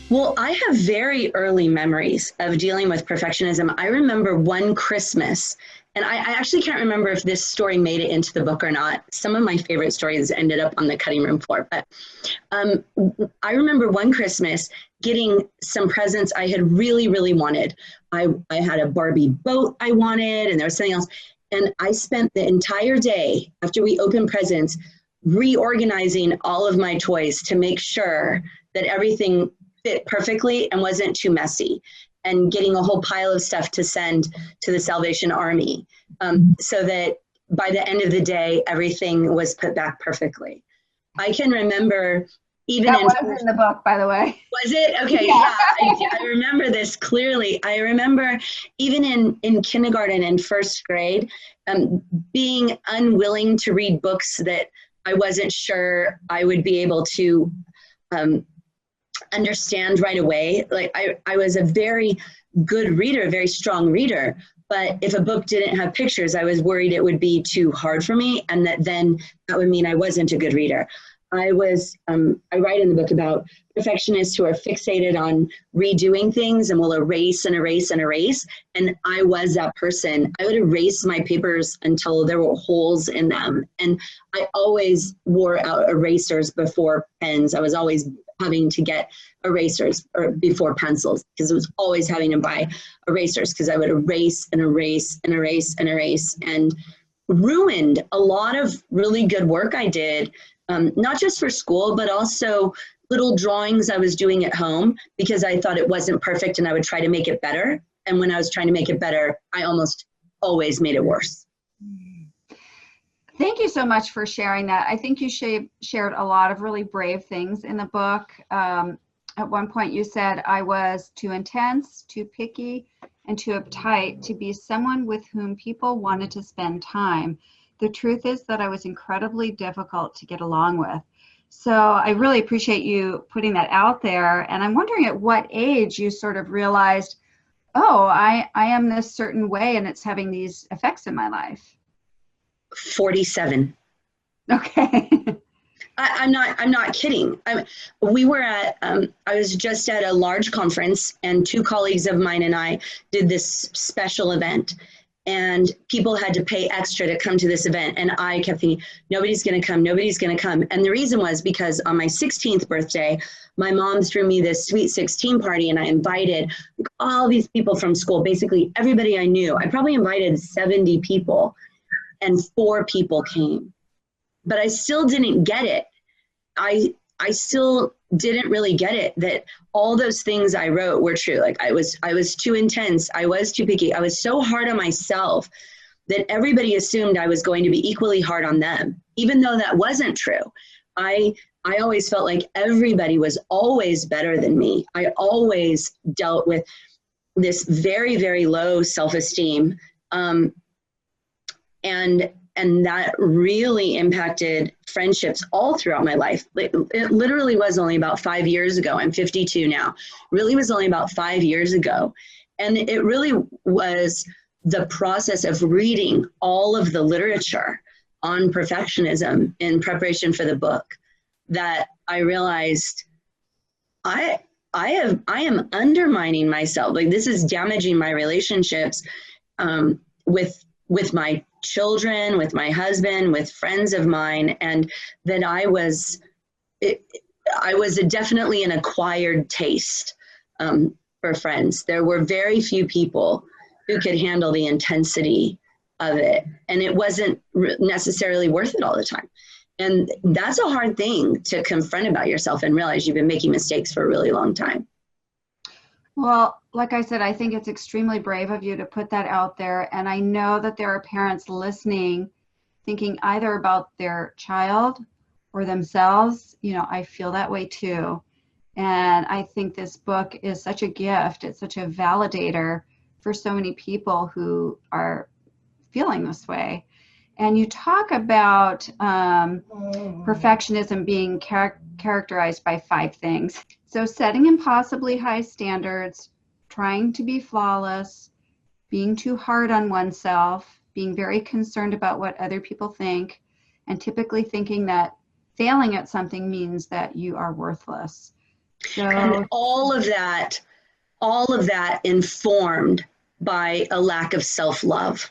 Well, I have very early memories of dealing with perfectionism. I remember one Christmas, and I actually can't remember if this story made it into the book or not. Some of my favorite stories ended up on the cutting room floor, but um, I remember one Christmas getting some presents I had really, really wanted. I had a Barbie boat I wanted, and there was something else. And I spent the entire day after we opened presents reorganizing all of my toys to make sure that everything fit perfectly and wasn't too messy, and getting a whole pile of stuff to send to the Salvation Army, so that by the end of the day, everything was put back perfectly. I can remember even That in was in the book, by the way. was it? Okay, Yeah. yeah, I remember this clearly. I remember even in kindergarten and first grade, being unwilling to read books that I wasn't sure I would be able to um, understand right away. Like I was a very good reader, a very strong reader. But if a book didn't have pictures, I was worried it would be too hard for me, and that then that would mean I wasn't a good reader. I write in the book about perfectionists who are fixated on redoing things and will erase and erase and erase. And I was that person. I would erase my papers until there were holes in them. And I always wore out erasers before pens. I was always having to get erasers or before pencils, because it was always having to buy erasers, because I would erase and erase and erase and erase, and ruined a lot of really good work I did, not just for school, but also little drawings I was doing at home because I thought it wasn't perfect and I would try to make it better. And when I was trying to make it better, I almost always made it worse. Thank you so much for sharing that. I think you shared a lot of really brave things in the book. At one point you said, I was too intense, too picky, and too uptight to be someone with whom people wanted to spend time. The truth is that I was incredibly difficult to get along with. So I really appreciate you putting that out there. And I'm wondering at what age you sort of realized, oh, I am this certain way and it's having these effects in my life. 47. Okay. I'm not kidding. I was just at a large conference, and two colleagues of mine and I did this special event, and people had to pay extra to come to this event. And I kept thinking, nobody's going to come, nobody's going to come. And the reason was because on my 16th birthday, my mom threw me this sweet 16 party, and I invited all these people from school, basically everybody I knew. I probably invited 70 people, and 4 people came. But I still didn't get it. I still didn't really get it that all those things I wrote were true. Like I was too intense, I was too picky, I was so hard on myself that everybody assumed I was going to be equally hard on them, even though that wasn't true. I I always felt like everybody was always better than me. I always dealt with this very, very low self-esteem. And that really impacted friendships all throughout my life. It literally was only about 5 years ago. I'm 52 now. Really was only about 5 years ago. And it really was the process of reading all of the literature on perfectionism in preparation for the book that I realized I am undermining myself. Like, this is damaging my relationships, with my children, with my husband, with friends of mine, and that I was definitely an acquired taste, for friends. There were very few people who could handle the intensity of it, and it wasn't necessarily worth it all the time. And that's a hard thing to confront about yourself and realize you've been making mistakes for a really long time. Well, like I said, I think it's extremely brave of you to put that out there. And I know that there are parents listening thinking either about their child or themselves. You know, I feel that way too. And I think this book is such a gift. It's such a validator for so many people who are feeling this way. And you talk about perfectionism being characterized by 5 things. So setting impossibly high standards, trying to be flawless, being too hard on oneself, being very concerned about what other people think, and typically thinking that failing at something means that you are worthless. And all of that informed by a lack of self-love,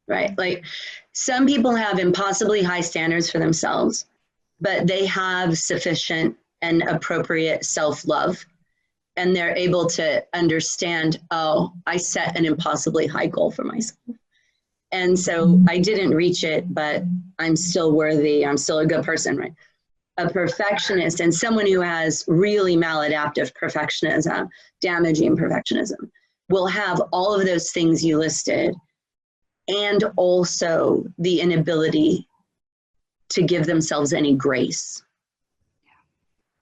right? Like some people have impossibly high standards for themselves, but they have sufficient and appropriate self-love. And they're able to understand, oh, I set an impossibly high goal for myself. And so I didn't reach it, but I'm still worthy. I'm still a good person, right? A perfectionist and someone who has really maladaptive perfectionism, damaging perfectionism, will have all of those things you listed and also the inability to give themselves any grace.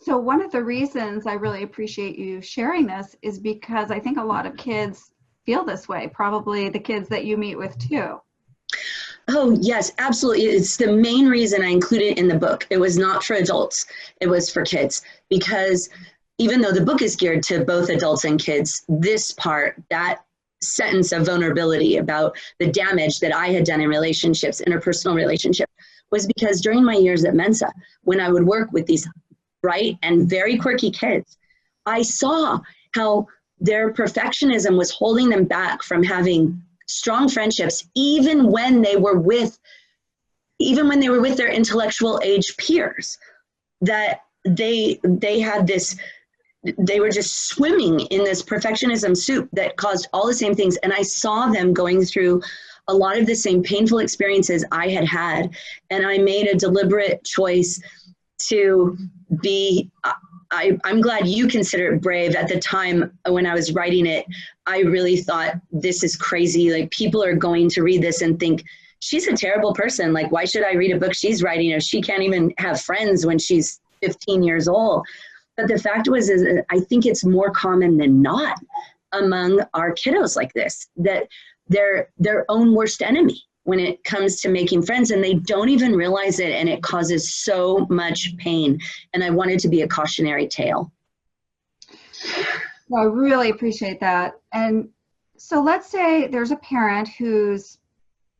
So one of the reasons I really appreciate you sharing this is because I think a lot of kids feel this way, probably the kids that you meet with too. Oh, yes, absolutely. It's the main reason I included it in the book. It was not for adults. It was for kids, because even though the book is geared to both adults and kids, this part, that sentence of vulnerability about the damage that I had done in relationships, interpersonal relationships, was because during my years at Mensa, when I would work with these bright and very quirky kids, I saw how their perfectionism was holding them back from having strong friendships, even when they were with their intellectual age peers. That they had this, they were just swimming in this perfectionism soup that caused all the same things. And I saw them going through a lot of the same painful experiences I had had. And I made a deliberate choice to be, I'm glad you consider it brave. At the time when I was writing it, I really thought, this is crazy. Like, people are going to read this and think, she's a terrible person. Like, why should I read a book she's writing if she can't even have friends when she's 15 years old? But the fact was, is I think it's more common than not among our kiddos like this, that they're their own worst enemy when it comes to making friends, and they don't even realize it, and it causes so much pain. And I wanted to be a cautionary tale. Well, I really appreciate that. And so let's say there's a parent who's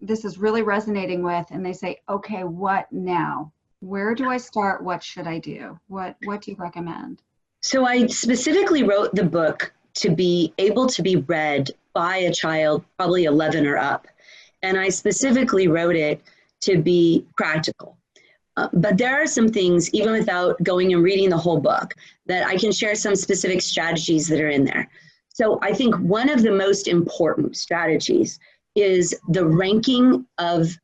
this is really resonating with, and they say, okay, what now? Where do I start? What should I do? What do you recommend? So I specifically wrote the book to be able to be read by a child, probably 11 or up. And I specifically wrote it to be practical. But there are some things, even without going and reading the whole book, that I can share some specific strategies that are in there. So I think one of the most important strategies is the ranking of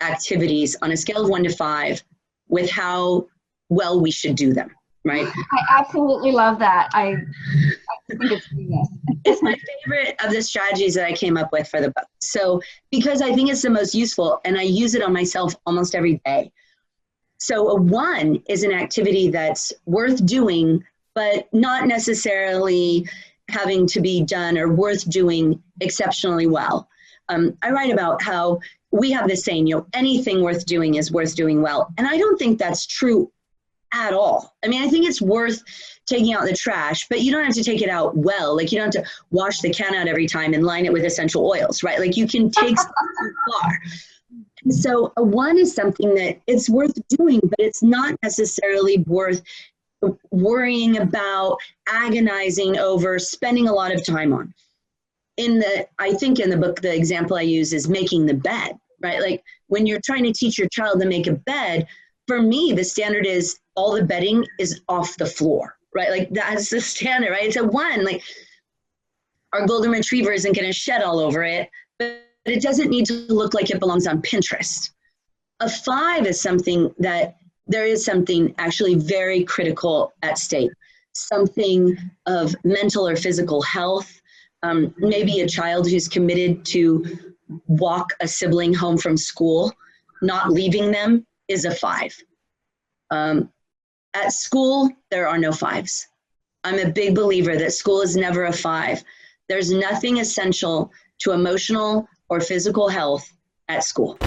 activities on a scale of 1 to 5 with how well we should do them, right? I absolutely love that. I think it's genius. It's my favorite of the strategies that I came up with for the book. So, because I think it's the most useful, and I use it on myself almost every day. So a 1 is an activity that's worth doing, but not necessarily having to be done or worth doing exceptionally well. I write about how we have this saying, anything worth doing is worth doing well. And I don't think that's true at all. I mean, I think it's worth taking out the trash, but you don't have to take it out well. Like, you don't have to wash the can out every time and line it with essential oils, right? Like, you can take stuff too far. And so a 1 is something that it's worth doing, but it's not necessarily worth worrying about, agonizing over, spending a lot of time on. I think in the book, the example I use is making the bed, right? Like, when you're trying to teach your child to make a bed, for me, the standard is all the bedding is off the floor, right? Like, that's the standard, right? It's a 1, like, our golden retriever isn't going to shed all over it, but it doesn't need to look like it belongs on Pinterest. A 5 is something that there is something actually very critical at stake, something of mental or physical health. Maybe a child who's committed to walk a sibling home from school, not leaving them, is a 5. At school, there are no 5s. I'm a big believer that school is never a 5. There's nothing essential to emotional or physical health at school.